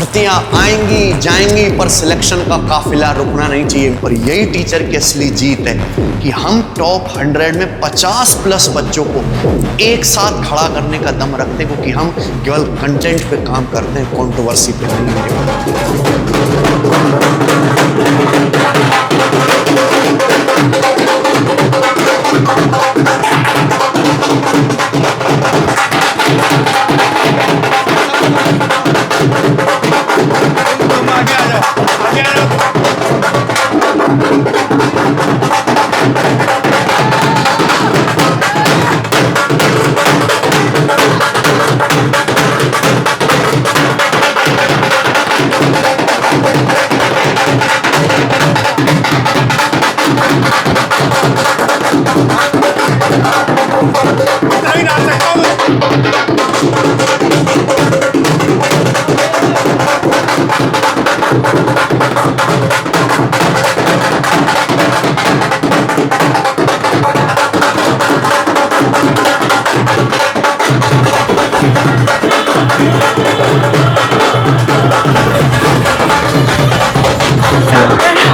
भर्तियां आएंगी जाएंगी, पर सिलेक्शन का काफिला रुकना नहीं चाहिए। पर यही टीचर की असली जीत है कि हम टॉप 100 में 50+ बच्चों को एक साथ खड़ा करने का दम रखते हैं, क्योंकि हम केवल कंटेंट पे काम करते हैं, कंट्रोवर्सी पे नहीं।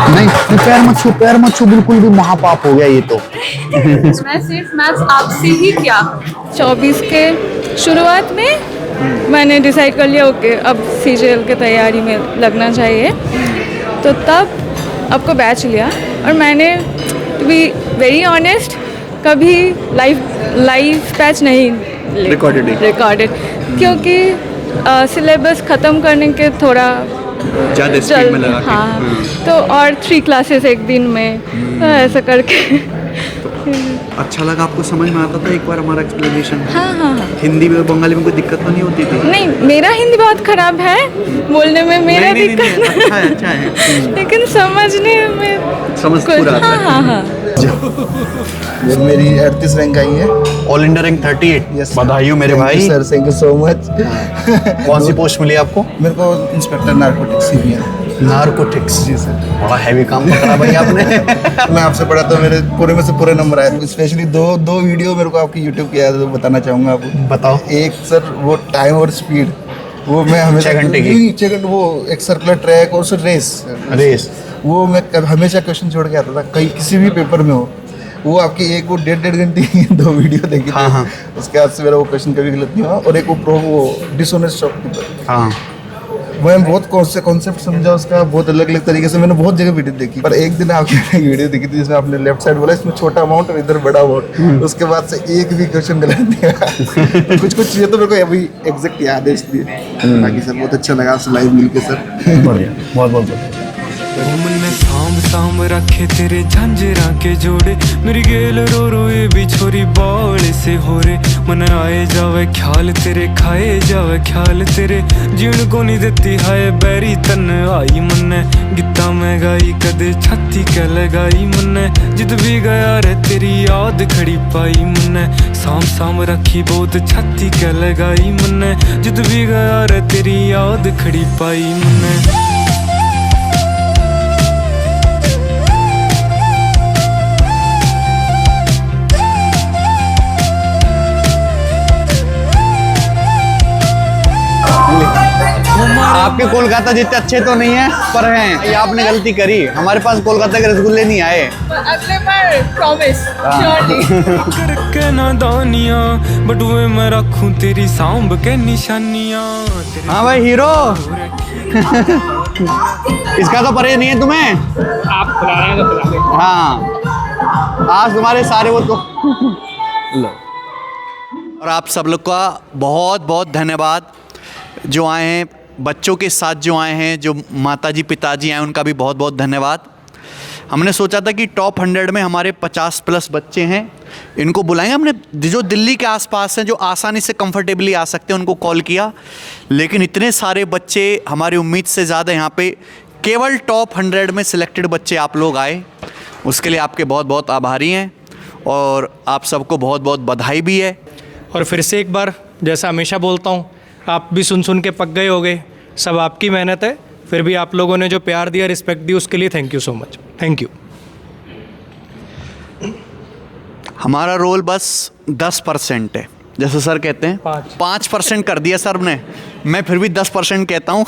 नहीं, पैर मत छू, बिल्कुल भी महापाप हो गया ये तो। मैं सिर्फ मैथ्स आपसे ही क्या 24 के शुरुआत में मैंने डिसाइड कर लिया ओके अब सीजीएल के तैयारी में लगना चाहिए, तो तब आपको बैच लिया। और मैंने टू बी वेरी ऑनेस्ट कभी लाइव बैच नहीं रिकॉर्डेड क्योंकि सिलेबस ख़त्म करने के थोड़ा ज़्यादा स्पीड में लगा के। हाँ, तो और 3 क्लासेस एक दिन में, तो ऐसा करके अच्छा लगा आपको, समझ में आता था एक बार हमारा एक्सप्लेनेशन? हाँ। हिंदी में बंगाली में कोई दिक्कत तो नहीं होती थी? नहीं, मेरा हिंदी बहुत खराब है, बोलने में मेरा दिक्कत अच्छा है लेकिन समझने में समझ पूरा आता है। हाँ। ये मेरी 38 रैंक आई है। All India rank 38। बधाई हो मेरे भाई sir, thank you so much. कौन सी पोस्ट मिली आपको? मेरे को इंस्पेक्टर नारकोटिक्स सीबीआई। नारकोटिक्स? जी सर। बड़ा हैवी काम पकड़ा भाई आपने। मैं आपसे पढ़ा तो मेरे पूरे में से पूरे नंबर आए। स्पेशली दो वीडियो मेरे को आपकी यूट्यूब की याद है, तो बताना चाहूँगा आपको। बताओ। एक सर वो टाइम और स्पीड, वो मैं हमेशा 6 घंटे की 6 घंटे, वो एक सर्कुलर ट्रैक और उससे रेस, वो मैं हमेशा क्वेश्चन छोड़ के आता था, कहीं किसी भी पेपर में हो। वो आपकी एक वो 1.5 घंटे की 2 वीडियो देखी थी। हाँ। उसके बाद से मेरा वो क्वेश्चन कभी गलत नहीं हुआ। और एक वो डिसऑनेस्ट शॉपकीपर, हाँ, मैं बहुत कॉन्सेप्ट समझा उसका, बहुत अलग अलग तरीके से। मैंने बहुत जगह वीडियो देखी, पर एक दिन आपकी वीडियो देखी थी जिसमें आपने लेफ्ट साइड बोला इसमें छोटा अमाउंट और इधर बड़ा अमाउंट, उसके बाद से एक भी क्वेश्चन गलत नहीं आया। कुछ चीज़ें तो मेरे को अभी एग्जैक्ट याद है, इसलिए बाकी सर बहुत अच्छा लगा आपसे लाइव मिलके सर। बढ़िया, बहुत मैंने सांभ रखे तेरे झांझरा के जोड़े, मेरी गेल रो ये भी छोरी बाल से हो रे। मन आए जावे ख्याल तेरे, खाए जावे ख्याल तेरे, जीण को नहीं देती हाय बैरी तन आई मन्ने। गीता में गाई कदे छाती क्या लगाई मन्ने, जिद भी गया रे तेरी याद खड़ी पाई मन्ने। सांभ रखी बहुत छाती क्या लगाई मन्ने, जिद भी गया रे तेरी याद खड़ी पाई मन्ने। आपके कोलकाता जितने अच्छे तो नहीं है, पर हैं। ये आपने गलती करी, हमारे पास कोलकाता के रसगुल्ले नहीं आए। अगले बार प्रॉमिस श्योरली। करके नादानियां बटुए में रखूं तेरी सांभ के निशानियां। हाँ भाई हीरो। इसका तो परहेज नहीं है तुम्हें? आप खिला रहे हैं तो खिला दे। हाँ, आज तुम्हारे सारे वो तो लो। और आप सब लोग का बहुत बहुत धन्यवाद जो आए हैं, बच्चों के साथ जो आए हैं, जो माताजी पिताजी आए उनका भी बहुत बहुत धन्यवाद। हमने सोचा था कि टॉप 100 में हमारे 50+ बच्चे हैं, इनको बुलाएंगे। हमने जो दिल्ली के आसपास हैं, जो आसानी से कंफर्टेबली आ सकते हैं, उनको कॉल किया, लेकिन इतने सारे बच्चे, हमारी उम्मीद से ज़्यादा यहाँ पे केवल टॉप 100 में सिलेक्टेड बच्चे आप लोग आए, उसके लिए आपके बहुत बहुत आभारी हैं और आप सबको बहुत बहुत बधाई भी है। और फिर से एक बार जैसा हमेशा बोलता हूँ, आप भी सुन के पक गए होगे, सब आपकी मेहनत है, फिर भी आप लोगों ने जो प्यार दिया, रिस्पेक्ट दी, उसके लिए thank you so much. Thank you. हमारा रोल बस 10% है, जैसे सर कहते हैं 5% कर दिया सर ने, मैं फिर भी 10% कहता हूँ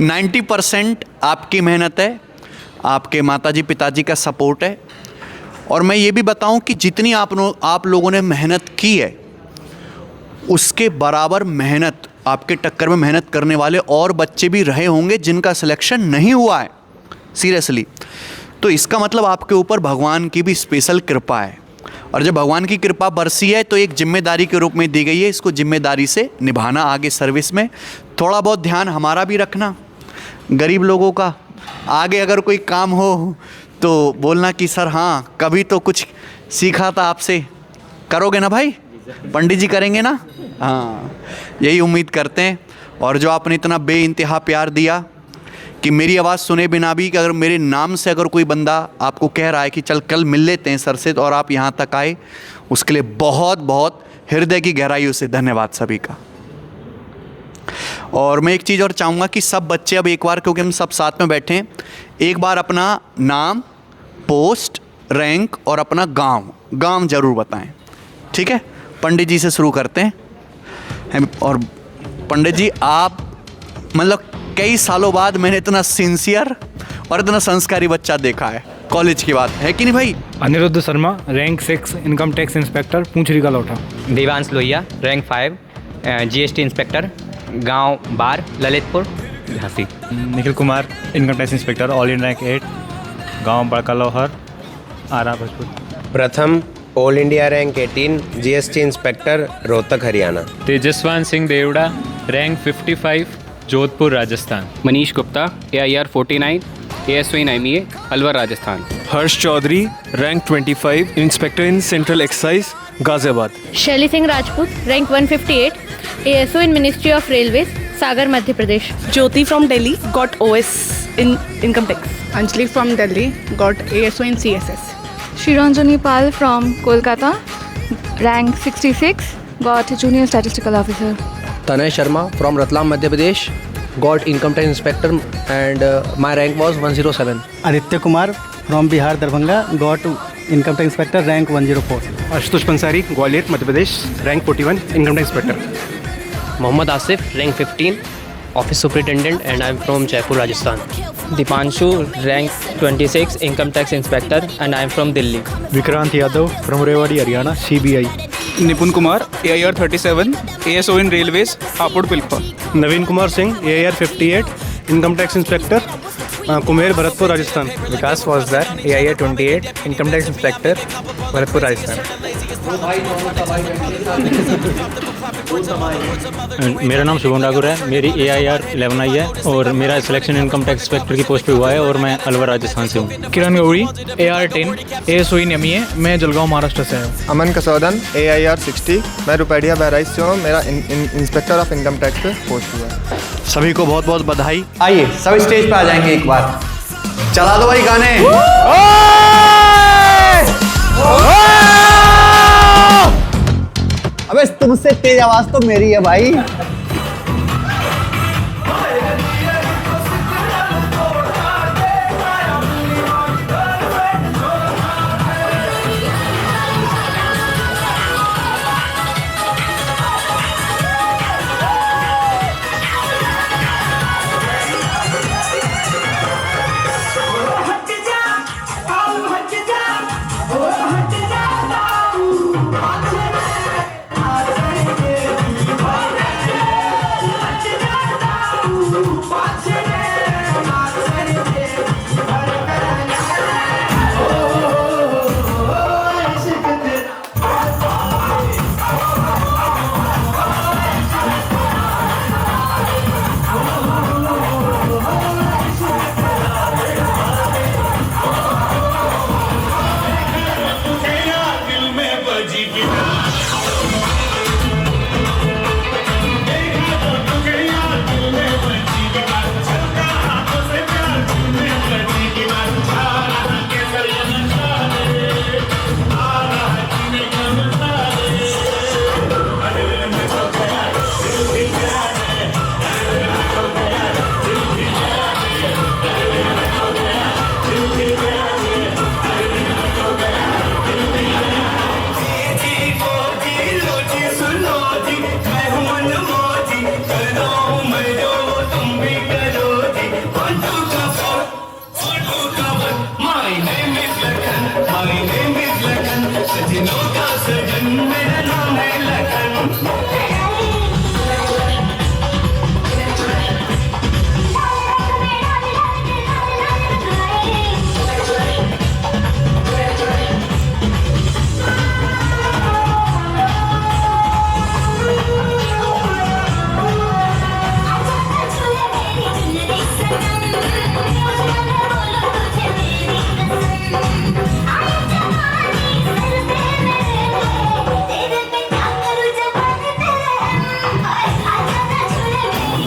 90% आपकी मेहनत है, आपके माताजी पिताजी का सपोर्ट है। और मैं ये भी बताऊं कि जितनी आप लोगों ने मेहनत की है उसके बराबर मेहनत, आपके टक्कर में मेहनत करने वाले और बच्चे भी रहे होंगे जिनका सिलेक्शन नहीं हुआ है सीरियसली। तो इसका मतलब आपके ऊपर भगवान की भी स्पेशल कृपा है, और जब भगवान की कृपा बरसी है तो एक जिम्मेदारी के रूप में दी गई है, इसको जिम्मेदारी से निभाना आगे सर्विस में। थोड़ा बहुत ध्यान हमारा भी रखना, गरीब लोगों का। आगे अगर कोई काम हो तो बोलना कि सर हाँ कभी तो कुछ सीखा था आपसे, करोगे ना भाई? पंडित जी करेंगे ना? हाँ, यही उम्मीद करते हैं। और जो आपने इतना बेइंतहा प्यार दिया कि मेरी आवाज़ सुने बिना भी, कि अगर मेरे नाम से अगर कोई बंदा आपको कह रहा है कि चल कल मिल लेते हैं सर से, तो और आप यहाँ तक आए, उसके लिए बहुत बहुत हृदय की गहराइयों से धन्यवाद सभी का। और मैं एक चीज़ और चाहूँगा कि सब बच्चे अब एक बार, क्योंकि हम सब साथ में बैठे हैं, एक बार अपना नाम, पोस्ट, रैंक और अपना गांव ज़रूर बताएं, ठीक है? पंडित जी से शुरू करते हैं। और पंडित जी, आप मतलब कई सालों बाद मैंने इतना सिंसियर और इतना संस्कारी बच्चा देखा है, कॉलेज की बात है कि नहीं भाई? Anirudh Sharma, rank 6 income tax inspector, Poonchhri का लौटा। Devansh Lohia, rank 5 GST inspector, गांव बार, Lalitpur, Jhansi. Nikhil Kumar, income tax inspector, all India rank 8, गांव Badka Lohar, Ara Bhojpur. Pratham, all India rank 18, GST inspector, Rohtak Haryana. Tejaswan Singh Deora, rank 55, Jodhpur Rajasthan. Manish Gupta, AIR 49, ASO in IMEA, Alwar Rajasthan. Harsh Chaudhary, rank 25, inspector in central excise, Ghaziabad. शैली Singh Rajput, rank 158, ASO in ministry of railways, Sagar Madhya Pradesh. Jyoti from Delhi, got OS in income tax. Anjali from Delhi, got ASO in CSS। Shiranjani Pal from Kolkata, rank 66, got junior statistical officer. Tanay Sharma from Ratlam, Madhya Pradesh, got income tax inspector and my rank was 107. Aditya Kumar from Bihar, Darbhanga, got income tax inspector, rank 104. Ashutosh Pansari, Gwalior Madhya Pradesh, rank 41, income tax inspector. Mohammad Asif, rank 15, office superintendent and I'm from Jaipur Rajasthan. Deepanshu, rank 26, income tax inspector and I'm from Delhi. Vikrant Yadav from Rewari Haryana, CBI। Nipun Kumar, AIR 37, ASO in railways, Hapur Pilkha. Naveen Kumar Singh, AIR 58, income tax inspector, Kumher, Bharatpur Rajasthan. Vikas Faujdar, AIR 28, income tax inspector, Bharatpur Rajasthan. मेरा नाम शुभम ठाकुर है, मेरी AIR 11 है और मेरा selection income tax inspector की post पे हुआ है और मैं अलवर राजस्थान से हूँ। किरण गौरी, AIR 10, ASO इन MEA, मैं जलगांव महाराष्ट्र से हूँ। अमन कसौदन, AIR 60, मैं रुपैडिया बहराइच से हूँ, मेरा इंस्पेक्टर ऑफ इनकम टैक्स पे पोस्ट हुआ है। सभी को बहुत बहुत बधाई। आइए सब स्टेज पे आ जाएंगे एक बार, चला दो भाई गाने। अबे तुमसे तेज आवाज तो मेरी है भाई।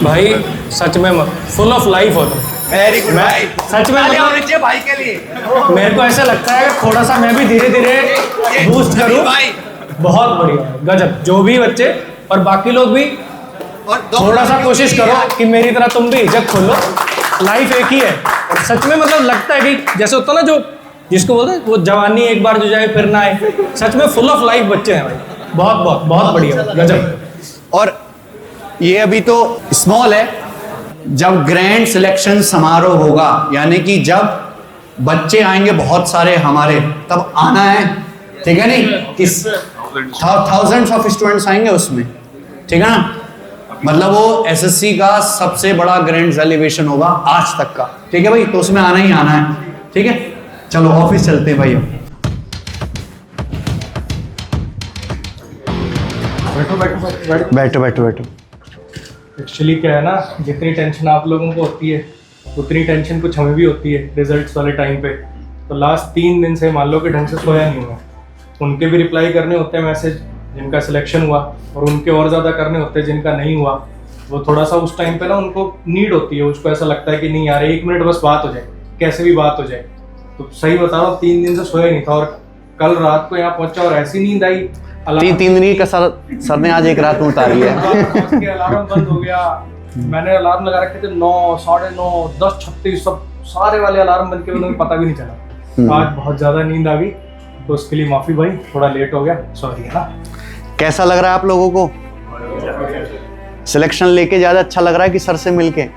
भाई सच में फुल ऑफ लाइफ हो तुम। वेरी गुड भाई, सच में मतलब भाई के लिए मेरे को ऐसा लगता है कि थोड़ा सा मैं भी धीरे धीरे बूस्ट करूं भाई। बहुत बढ़िया, गजब। जो भी बच्चे और बाकी लोग भी थोड़ा सा कोशिश करो कि मेरी तरह तुम भी हिजक खोलो। लाइफ एक ही है। और सच में मतलब लगता है कि जैसे होता ना, जो जिसको बोलते हैं वो जवानी एक बार जो जाए फिर ना आए, सच में फुल ऑफ लाइफ बच्चे हैं भाई। बहुत बहुत बहुत बढ़िया, गजब। और ये अभी तो स्मॉल है, जब ग्रैंड सिलेक्शन समारोह होगा, यानी कि जब बच्चे आएंगे बहुत सारे हमारे, तब आना है, ठीक है नहीं? किस थाउजेंड्स ऑफ स्टूडेंट्स आएंगे उसमें, ठीक है ना? मतलब वो एसएससी का सबसे बड़ा ग्रैंड सेलिब्रेशन होगा आज तक का, ठीक है भाई? तो उसमें आना ही आना है, ठीक है? चलो ऑफिस चलते हैं भाई। बैठो बैठो बैठो। एक्चुअली क्या है ना, जितनी टेंशन आप लोगों को होती है उतनी टेंशन कुछ हमें भी होती है रिजल्ट्स वाले टाइम पे। तो लास्ट 3 दिन से मान लो कि ढंग से सोया नहीं हुआ। उनके भी रिप्लाई करने होते हैं मैसेज जिनका सिलेक्शन हुआ, और उनके और ज़्यादा करने होते हैं जिनका नहीं हुआ। वो थोड़ा सा उस टाइम पे ना उनको नीड होती है, उसको ऐसा लगता है कि नहीं यार 1 मिनट बस बात हो जाए, कैसे भी बात हो जाए। तो सही बता रहा हूँ, 3 दिन से सोया नहीं था, और कल रात को यहाँ पहुंचा और ऐसी नींद आई। 3 दिन का सर ने आज एक रात में उतारी है। अलार्म बंद हो गया। मैंने अलार्म लगा रखे थे 9, 9:30, 10:36, सब सारे वाले अलार्म बंद के, उन्हें पता भी नहीं चला। आज बहुत ज्यादा नींद आ गई, तो उसके लिए माफी भाई, थोड़ा लेट हो गया, सॉरी है ना। कैसा लग रहा है आप लोगों को? सिलेक्शन लेके ज्यादा अच्छा लग रहा है कि सर से मिलके?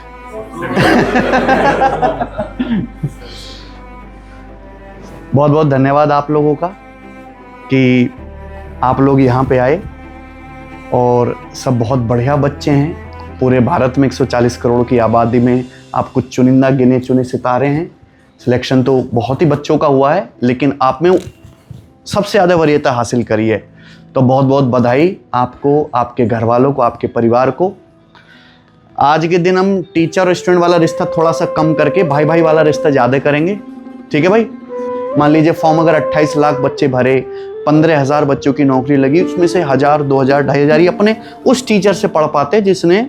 बहुत बहुत धन्यवाद आप लोगों का कि आप लोग यहाँ पे आए, और सब बहुत बढ़िया बच्चे हैं। पूरे भारत में 140 करोड़ की आबादी में आप कुछ चुनिंदा गिने चुने सितारे हैं। सिलेक्शन तो बहुत ही बच्चों का हुआ है, लेकिन आप में सबसे ज़्यादा वरीयता हासिल करी है। तो बहुत बहुत बधाई आपको, आपके घर वालों को, आपके परिवार को। आज के दिन हम टीचर और स्टूडेंट वाला रिश्ता थोड़ा सा कम करके भाई भाई वाला रिश्ता ज़्यादा करेंगे, ठीक है भाई? मान लीजिए फॉर्म अगर 28 लाख बच्चे भरे, 15,000 बच्चों की नौकरी लगी, उसमें से 1,000, 2,000, 2,500 ही अपने उस टीचर से पढ़ पाते जिसने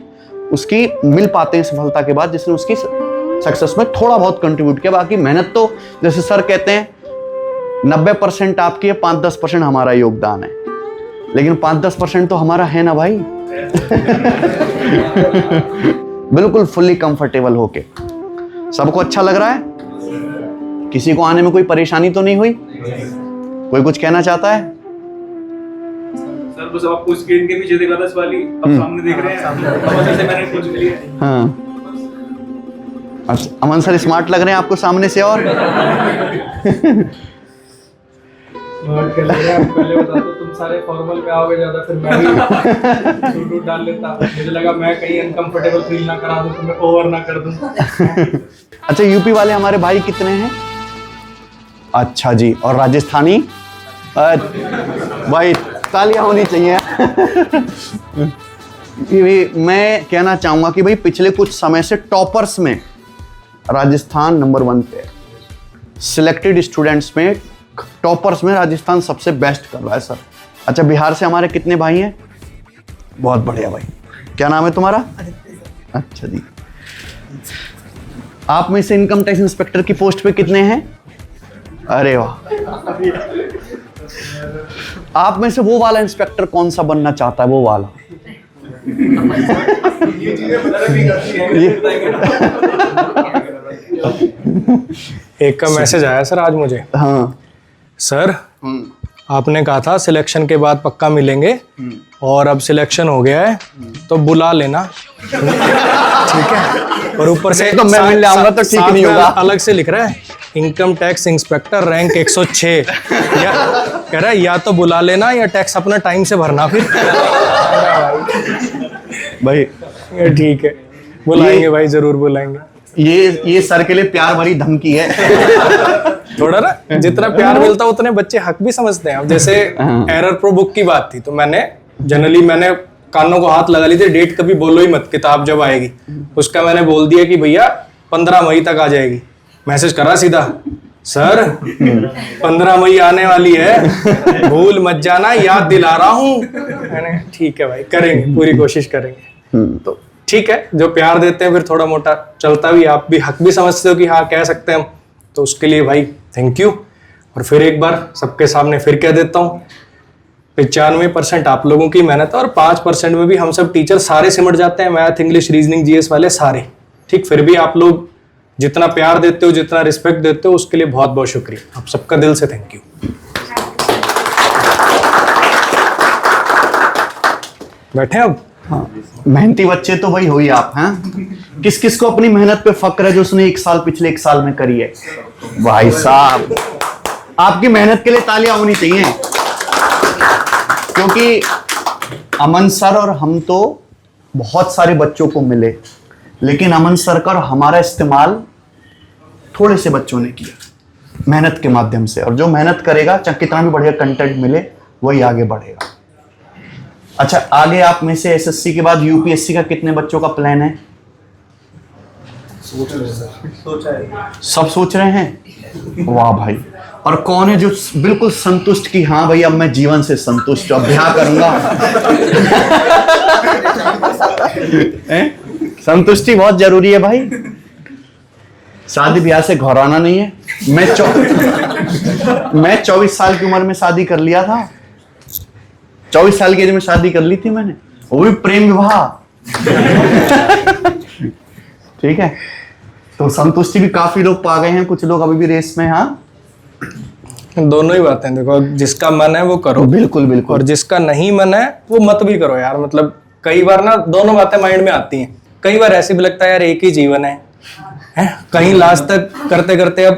उसकी मिल पाते हैं सफलता के बाद, जिसने उसकी सक्सेस में थोड़ा बहुत कंट्रीब्यूट किया। बाकी मेहनत तो जैसे सर कहते हैं 90% आपकी है, 5-10% हमारा योगदान है। लेकिन 5-10% तो हमारा है ना भाई। बिल्कुल फुल्ली कंफर्टेबल होके। सबको अच्छा लग रहा है? किसी को आने में कोई परेशानी तो नहीं हुई? कोई कुछ कहना चाहता है? सर बस आपको स्क्रीन के पीछे देखा था इस वाली, अब सामने देख रहे हैं। अब से मैंने कुछ लिया। हाँ, अमन सर स्मार्ट लग रहे हैं आपको सामने से। और पहले बता दो, तुम सारे फॉर्मल में आओगे ज्यादा, फिर मैं भी सूट डाल लेता। मुझे लगा मैं कहीं अनकंफर्टेबल फील ना करा दूं, तुम्हें ओवर ना कर दूं। अच्छा, यूपी वाले हमारे भाई कितने हैं? अच्छा जी, और राजस्थानी? भाई तालियां होनी चाहिए। मैं कहना चाहूंगा कि भाई पिछले कुछ समय से टॉपर्स में राजस्थान नंबर 1 पे है। सिलेक्टेड स्टूडेंट्स में टॉपर्स में राजस्थान सबसे बेस्ट कर रहा है सर। अच्छा, बिहार से हमारे कितने भाई हैं? बहुत बढ़िया भाई। क्या नाम है तुम्हारा? अच्छा जी। आप में से इनकम टैक्स इंस्पेक्टर की पोस्ट पे कितने हैं? अरे वाह। आप में से वो वाला इंस्पेक्टर कौन सा बनना चाहता है? वो वाला। एक का मैसेज आया सर आज मुझे। हाँ सर, आपने कहा था सिलेक्शन के बाद पक्का मिलेंगे, और अब सिलेक्शन हो गया है तो बुला लेना, ठीक है? और ऊपर से तो मैं मिल आऊंगा तो ठीक नहीं होगा। अलग से लिख रहा है इनकम टैक्स इंस्पेक्टर रैंक 106। कह रहा है या तो बुला लेना या टैक्स अपना टाइम से भरना। फिर भाई ठीक है, बुलाएंगे भाई, जरूर बुलाएंगे। ये सर के लिए प्यार भरी धमकी है। थोड़ा ना, जितना प्यार मिलता है उतने बच्चे हक भी समझते हैं। अब जैसे एरर प्रो बुक की बात थी, तो मैंने कानों को हाथ लगा ली थी, डेट कभी बोलो ही मत, किताब जब आएगी उसका मैंने बोल दिया कि भैया 15 मई तक आ जाएगी। मैसेज करा सीधा, सर 15 मई आने वाली है, भूल मत जाना, याद दिला रहा हूँ। मैंने ठीक है भाई, करेंगे, पूरी कोशिश करेंगे। तो ठीक है, जो प्यार देते हैं फिर थोड़ा मोटा चलता भी, आप भी हक भी समझते हो कि हाँ कह सकते हैं हम, तो उसके लिए भाई थैंक यू। और फिर एक बार सबके सामने फिर कह देता हूँ, 95% आप लोगों की मेहनत है और 5% में भी हम सब टीचर सारे सिमट जाते हैं, मैथ, इंग्लिश, रीजनिंग, जीएस वाले सारे, ठीक। फिर भी आप लोग जितना प्यार देते हो, जितना रिस्पेक्ट देते हो, उसके लिए बहुत बहुत शुक्रिया, आप सबका दिल से थैंक यू। बैठे अब। हाँ, मेहनती बच्चे तो वही हो ही आप हैं। किस किस को अपनी मेहनत पे फक्र है जो उसने पिछले एक साल में करी है? भाई साहब, आपकी मेहनत के लिए तालियां होनी चाहिए, क्योंकि अमन सर और हम तो बहुत सारे बच्चों को मिले, लेकिन अमन सर का और हमारा इस्तेमाल थोड़े से बच्चों ने किया मेहनत के माध्यम से, और जो मेहनत करेगा चाहे कितना भी बढ़िया कंटेंट मिले वही आगे बढ़ेगा। अच्छा, आगे आप में से एसएससी के बाद यूपीएससी का कितने बच्चों का प्लान है? सब सोच रहे हैं? वाह भाई। और कौन है जो बिल्कुल संतुष्ट कि हाँ भाई अब मैं जीवन से संतुष्ट हूं, अब ब्याह करूंगा? संतुष्टि बहुत जरूरी है भाई, शादी ब्याह से घबराना नहीं है। मैं 24 साल की उम्र में शादी कर लिया था, 24 साल की एज में शादी कर ली थी मैंने, वो भी प्रेम विवाह। ठीक है, तो संतुष्टि भी काफी लोग पा गए हैं, कुछ लोग अभी भी रेस में। हाँ, दोनों ही बातें देखो, जिसका मन है वो करो, बिल्कुल बिल्कुल, और जिसका नहीं मन है वो मत भी करो यार। मतलब कई बार ना दोनों बातें माइंड में आती हैं, कई बार ऐसे भी लगता है यार एक ही जीवन है, कहीं लास्ट तक करते करते अब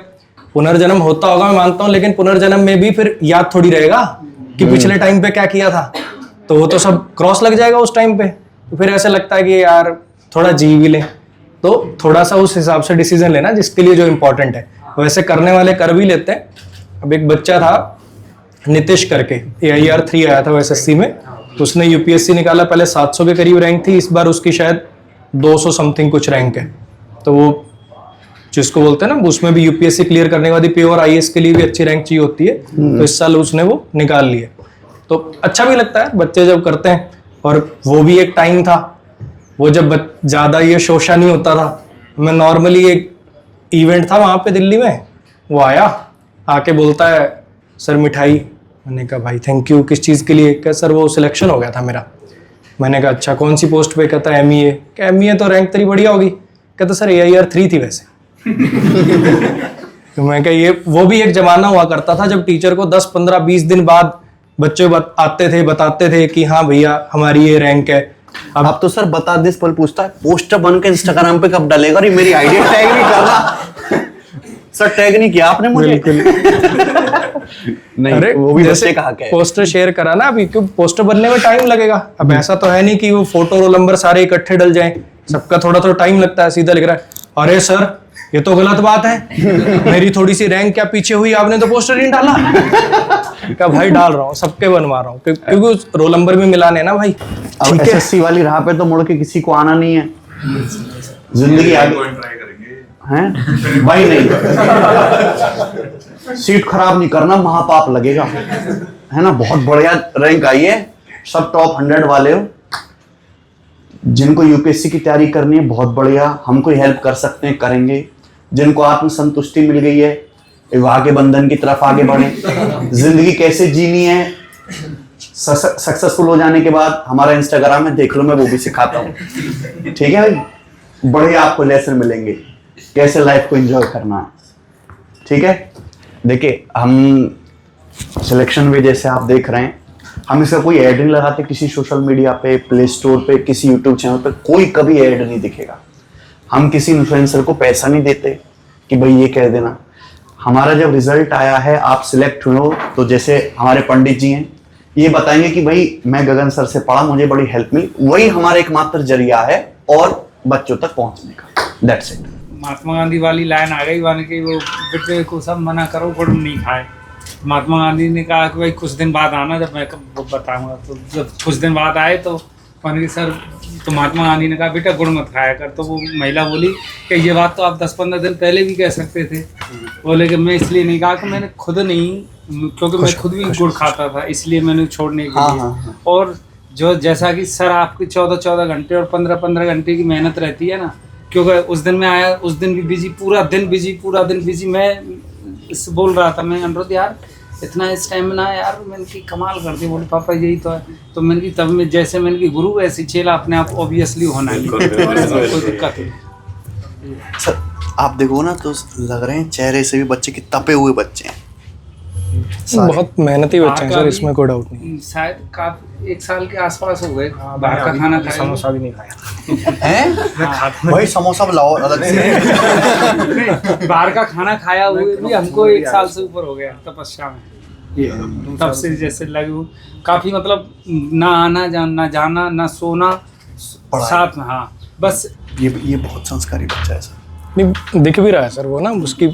पुनर्जन्म होता होगा मैं मानता हूँ, लेकिन पुनर्जन्म में भी फिर याद थोड़ी रहेगा कि पिछले टाइम पे क्या किया था, तो वो तो सब क्रॉस लग जाएगा उस टाइम पे। तो फिर ऐसे लगता है कि यार थोड़ा जी भी ले, तो थोड़ा सा उस हिसाब से डिसीजन लेना जिसके लिए जो इम्पोर्टेंट है। वैसे करने वाले कर भी लेते हैं। अब एक बच्चा था नितिश करके, AIR 3 आया था वो SSC में, तो उसने UPSC निकाला, पहले 700 के करीब रैंक थी, इस बार उसकी शायद 200 समथिंग कुछ रैंक है। तो वो जिसको बोलते हैं ना, उसमें भी UPSC क्लियर करने के बाद प्योर IAS के लिए भी अच्छी रैंक चाहिए होती है, तो इस साल उसने वो निकाल लिया। तो अच्छा भी लगता है बच्चे जब करते हैं, और वो भी एक टाइम था वो जब ज़्यादा ये शोषा नहीं होता था। मैं नॉर्मली एक इवेंट था वहाँ पे दिल्ली में, वो आया आके बोलता है सर मिठाई। मैंने कहा भाई थैंक यू, किस चीज़ के लिए? क्या सर वो सिलेक्शन हो गया था मेरा। मैंने कहा अच्छा कौन सी पोस्ट पे? कहता है MEA। क्या MEA तो रैंक तेरी बढ़िया होगी। कहता सर AIR 3 थी वैसे। तो मैं कहा ये वो भी एक जमाना हुआ करता था जब टीचर को 10, 15, 20 दिन बाद बच्चे आते थे, बताते थे कि हाँ भैया हमारी ये रैंक है। अब तो सर बता दे, पल पूछता है पोस्टर बन के इंस्टाग्राम पे कब डालेगा? और मेरी आईडी टैग नहीं करना। सर टैग नहीं किया आपने मुझे। नहीं, अरे वो भी जैसे कहा क्या पोस्टर शेयर करा ना, अभी क्यों पोस्टर बनने में टाइम लगेगा। अब ऐसा तो है नहीं कि वो फोटो रोल नंबर सारे इकट्ठे डल जाएं, सबका थोड़ा थोड़ा टाइम लगता है। सीधा लिख रहा है अरे सर ये तो गलत बात है, मेरी थोड़ी सी रैंक क्या पीछे हुई, आपने तो पोस्टर नहीं डाला। क्या भाई डाल रहा हूँ, सबके बनवा रहा हूँ, क्योंकि रोल नंबर भी मिलाने ना भाई। अब SSC वाली राह पे तो मुड़ के किसी को आना नहीं है, जिंदगी आगे हैं भाई। नहीं, सीट खराब नहीं करना, महापाप लगेगा, है ना। बहुत बढ़िया रैंक आई है, सब टॉप 100 वाले हो। जिनको UPSC की तैयारी करनी है बहुत बढ़िया, हम कोई हेल्प कर सकते हैं करेंगे। जिनको आत्मसंतुष्टि मिल गई है विवाह के बंधन की तरफ आगे बढ़े। जिंदगी कैसे जीनी है सक्सेसफुल हो जाने के बाद हमारा इंस्टाग्राम में देख लो, मैं वो भी सिखाता हूँ। ठीक है भाई, बढ़िया आपको लेसन मिलेंगे कैसे लाइफ को एंजॉय करना है। ठीक है, देखिए हम सिलेक्शन में जैसे आप देख रहे हैं, हम इसका कोई ऐड नहीं लगाते किसी सोशल मीडिया पे, प्ले स्टोर पे, किसी यूट्यूब चैनल पे, कोई कभी ऐड नहीं दिखेगा। हम किसी इन्फ्लुएंसर को पैसा नहीं देते कि भाई ये कह देना। हमारा जब रिजल्ट आया है, आप सिलेक्ट हुए हो, तो जैसे हमारे पंडित जी हैं ये बताएंगे कि भाई मैं गगन सर से पढ़ा, मुझे बड़ी हेल्प मिली, वही हमारा एकमात्र जरिया है और बच्चों तक पहुंचने का। That's it. महात्मा गांधी वाली लाइन आ गई वाने की, वो बेटे को सब मना करो गुड़ नहीं खाए। महात्मा गांधी ने कहा कि भाई कुछ दिन बाद आना, जब मैं बताऊंगा। तो जब कुछ दिन बाद आए तो मैंने कि सर, तो महात्मा गांधी ने कहा बेटा गुड़ मत खाया कर। तो वो महिला बोली कि ये बात तो आप 10-15 दिन पहले भी कह सकते थे। बोले कि मैं इसलिए नहीं कहा कि मैंने खुद नहीं, क्योंकि मैं खुद भी गुड़ खाता था, इसलिए मैंने छोड़ने के लिए। और जो जैसा कि सर आपकी 14 घंटे और 15 घंटे की मेहनत रहती है ना, क्योंकि उस दिन मैं आया, उस दिन भी बिजी, पूरा दिन बिजी। मैं इससे बोल रहा था, मैं अनुरोध यार इतना स्टेमिना यार, मैंने की कमाल कर दी। बोले पापा यही तो है। तो मैंने की तब में जैसे मैंने की गुरु वैसी चेला अपने आप ऑब्वियसली होना है, कोई दिक्कत नहीं। सर आप देखो ना तो लग रहे हैं चेहरे से भी बच्चे की तपे हुए बच्चे हैं, बहुत मेहनती बच्चे हैं सर, इसमें कोई डाउट नहीं। शायद काफी 1 साल के आसपास हो गए बाहर का खाना खाया, समोसा भी नहीं खाया हैं? भाई समोसा लाओ अलग से। बाहर का खाना खाया हुए भी हमको 1 साल से ऊपर हो गया तपस्या में। तब से जैसे लगे काफी, मतलब ना आना ना जाना ना सोना साथ में। हाँ बस ये बहुत संस्कारी बच्चा है सर। नहीं दिख भी रहा है सर वो ना, उसकी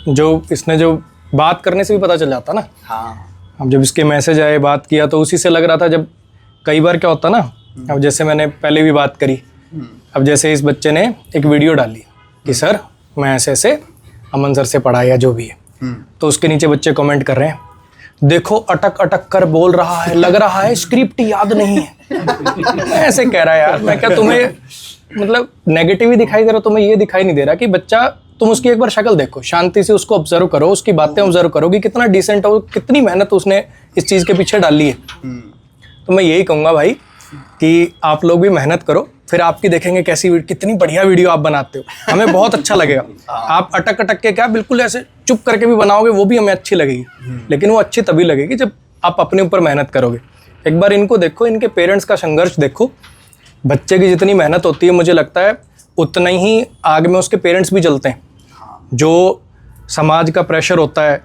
जो इसने जो बात करने से भी पता चल जाता ना। हाँ अब जब इसके मैसेज आए बात किया तो उसी से लग रहा था। जब कई बार क्या होता ना, अब जैसे मैंने पहले भी बात करी, अब जैसे इस बच्चे ने एक वीडियो डाली कि सर मैं ऐसे ऐसे अमन सर से पढ़ा या जो भी है, तो उसके नीचे बच्चे कमेंट कर रहे हैं, देखो अटक अटक कर बोल रहा है, लग रहा है स्क्रिप्ट याद नहीं है। ऐसे कह रहा है यार। मैं क्या तुम्हें मतलब नेगेटिव ही दिखाई दे रहा, तुम्हें ये दिखाई नहीं दे रहा कि बच्चा, तुम उसकी एक बार शक्ल देखो, शांति से उसको ऑब्जर्व करो, उसकी बातें ऑब्जर्व करो कि कितना डिसेंट हो, कितनी मेहनत उसने इस चीज़ के पीछे डाली है। तो मैं यही कहूँगा भाई कि आप लोग भी मेहनत करो, फिर आपकी देखेंगे कैसी कितनी बढ़िया वीडियो आप बनाते हो, हमें बहुत अच्छा लगेगा। आप अटक अटक के क्या बिल्कुल ऐसे चुप करके भी बनाओगे वो भी हमें अच्छी लगेगी, लेकिन वो अच्छी तभी लगेगी जब आप अपने ऊपर मेहनत करोगे। एक बार इनको देखो, इनके पेरेंट्स का संघर्ष देखो। बच्चे की जितनी मेहनत होती है मुझे लगता है उतना ही आग में उसके पेरेंट्स भी जलते हैं। जो समाज का प्रेशर होता है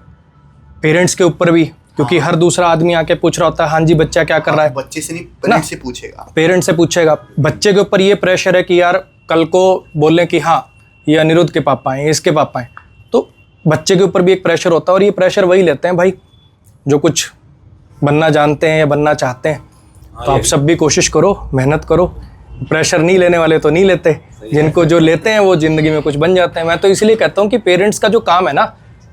पेरेंट्स के ऊपर भी, क्योंकि हर दूसरा आदमी आके पूछ रहा होता है हाँ जी बच्चा क्या कर रहा है। बच्चे से नहीं पेरेंट्स से पूछेगा, पेरेंट्स से पूछेगा। बच्चे के ऊपर ये प्रेशर है कि यार कल को बोलें कि हाँ ये अनिरुद्ध के पापा हैं, इसके पापा हैं, तो बच्चे के ऊपर भी एक प्रेशर होता है। और ये प्रेशर वही लेते हैं भाई जो कुछ बनना जानते हैं या बनना चाहते हैं। तो आप सब भी कोशिश करो, मेहनत करो। प्रेशर नहीं लेने वाले तो नहीं लेते, जिनको जो लेते हैं वो ज़िंदगी में कुछ बन जाते हैं। मैं तो इसलिए कहता हूँ कि पेरेंट्स का जो काम है ना,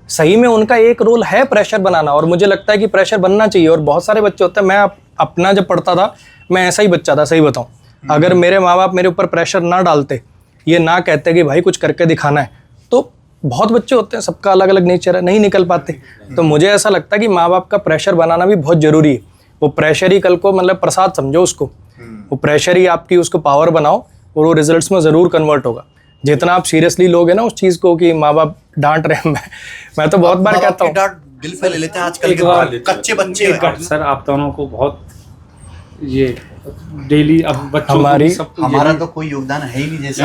सही में उनका एक रोल है प्रेशर बनाना, और मुझे लगता है कि प्रेशर बनना चाहिए। और बहुत सारे बच्चे होते हैं, मैं अपना जब पढ़ता था मैं ऐसा ही बच्चा था, सही बताऊँ। अगर मेरे माँ बाप मेरे ऊपर प्रेशर ना डालते, ये ना कहते कि भाई कुछ करके दिखाना है, तो बहुत बच्चे होते हैं, सबका अलग अलग नेचर है, नहीं निकल पाते। तो मुझे ऐसा लगता है कि माँ बाप का प्रेशर बनाना भी बहुत ज़रूरी है। वो प्रेशर ही कल को मतलब प्रसाद समझो उसको, वो प्रेशर ही आपकी उसको पावर बनाओ, और वो रिजल्ट्स में ज़रूर कन्वर्ट होगा। जितना आप सीरियसली लोगे ना उस चीज़ को कि माँ बाप डांट रहे हैं, मैं तो बहुत बार कहता हूँ, दिल पे ले लेते हैं आजकल के कच्चे बच्चे। सर आप दोनों को बहुत ये डेली अब बच्चों हमारा तो कोई योगदान है ही नहीं। जैसे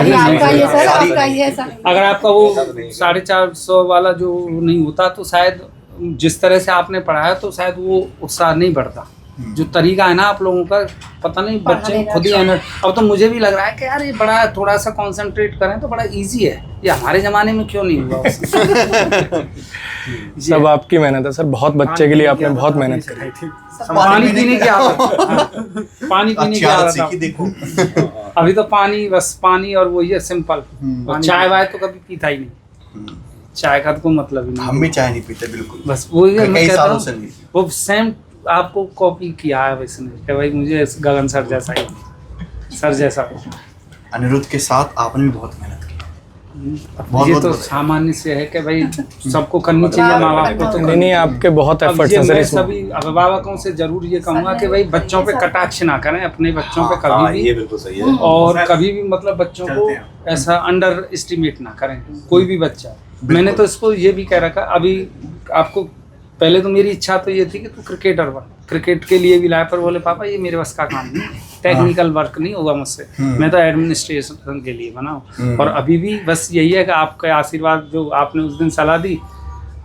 अगर आपका वो 450 वाला जो नहीं होता तो शायद जिस तरह से आपने पढ़ाया तो शायद वो उत्साह नहीं बढ़ता। जो तरीका है ना आप लोगों का, पता नहीं बच्चे खुद ही अब तो मुझे भी लग रहा है कि यार ये बड़ा थोड़ा सा कंसंट्रेट करें तो बड़ा इजी है, ये हमारे ज़माने में क्यों नहीं हुआ। सब आपकी मेहनत है सर, बहुत बच्चे के लिए आपने बहुत मेहनत करी थी। पानी पीने की आदत, पानी पीने की आदत देखो। अभी तो पानी, बस पानी और वही है सिंपल। चाय वाय तो कभी पीता ही नहीं, चाय का तो मतलब ही नहीं। हम भी चाय नहीं पीते बिल्कुल, बस वही है। मैं कहता हूँ वो सेम आपको कॉपी किया है वैसे नहीं कि भाई मुझे गगन सर जैसा ही, सर जैसा। अनिरुद्ध के साथ आपने भी बहुत मेहनत की। ये तो सामान्य से है कि भाई सबको करनी चाहिए, माँ बाप को तो नहीं, आपके बहुत एफर्ट्स हैं सर इसमें। सभी अभिभावकों से जरूर ये कहूँगा कि भाई बच्चों पे कटाक्ष ना करें, अपने बच्चों पे कभी भी, ये बिल्कुल सही है। और कभी भी मतलब बच्चों को ऐसा अंडर एस्टिमेट ना करें, कोई भी बच्चा। मैंने तो इसको ये भी कह रखा, अभी आपको पहले तो मेरी इच्छा तो ये थी कि तू क्रिकेटर बन, क्रिकेट के लिए भी लाया, पर बोले पापा ये मेरे बस का काम नहीं, टेक्निकल वर्क नहीं होगा मुझसे, मैं तो एडमिनिस्ट्रेशन के लिए बनाऊँ। और अभी भी बस यही है कि आपके आशीर्वाद जो आपने उस दिन सलाह दी,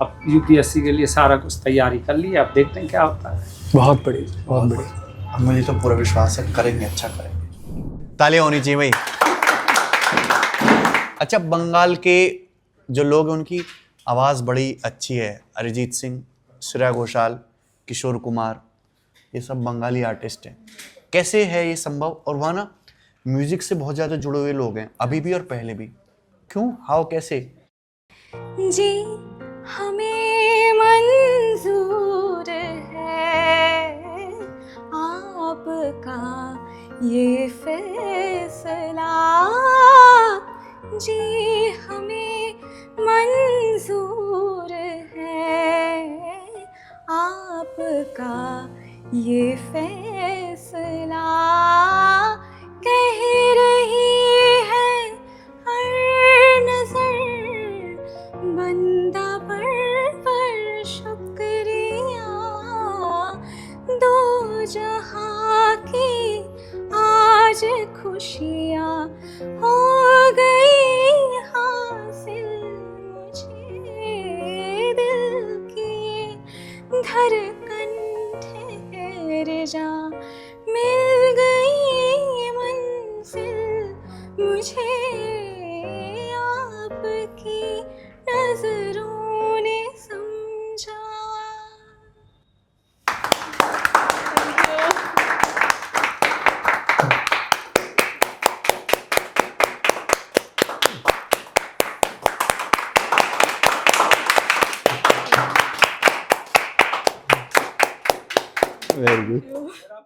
अब यूपीएससी के लिए सारा कुछ तैयारी कर ली, आप देखते हैं क्या होता है। बहुत बढ़िया, बहुत बढ़िया। मुझे तो पूरा विश्वास है करेंगे, अच्छा करेंगे। तालियां होनी चाहिए भाई। अच्छा, बंगाल के जो लोग हैं उनकी आवाज़ बड़ी अच्छी है। अरिजीत सिंह, श्रेया घोषाल, किशोर कुमार, ये सब बंगाली आर्टिस्ट हैं। कैसे है ये संभव? और वहाँ ना म्यूजिक से बहुत ज़्यादा जुड़े हुए लोग हैं, अभी भी और पहले भी। क्यों, हाउ, कैसे? जी हमें मंजूर है आपका ये फैसला जी हमें मंजूर है, आपका ये फैसला कह रही है हर नजर, बंदा पर शुक्रिया, दो जहां की आज खुशियाँ हो गई हासिल मुझे, दिल की धड़कन ठहर जा, मिल गई मंजिल मुझे, आपकी नजरों ने समझा। Very good.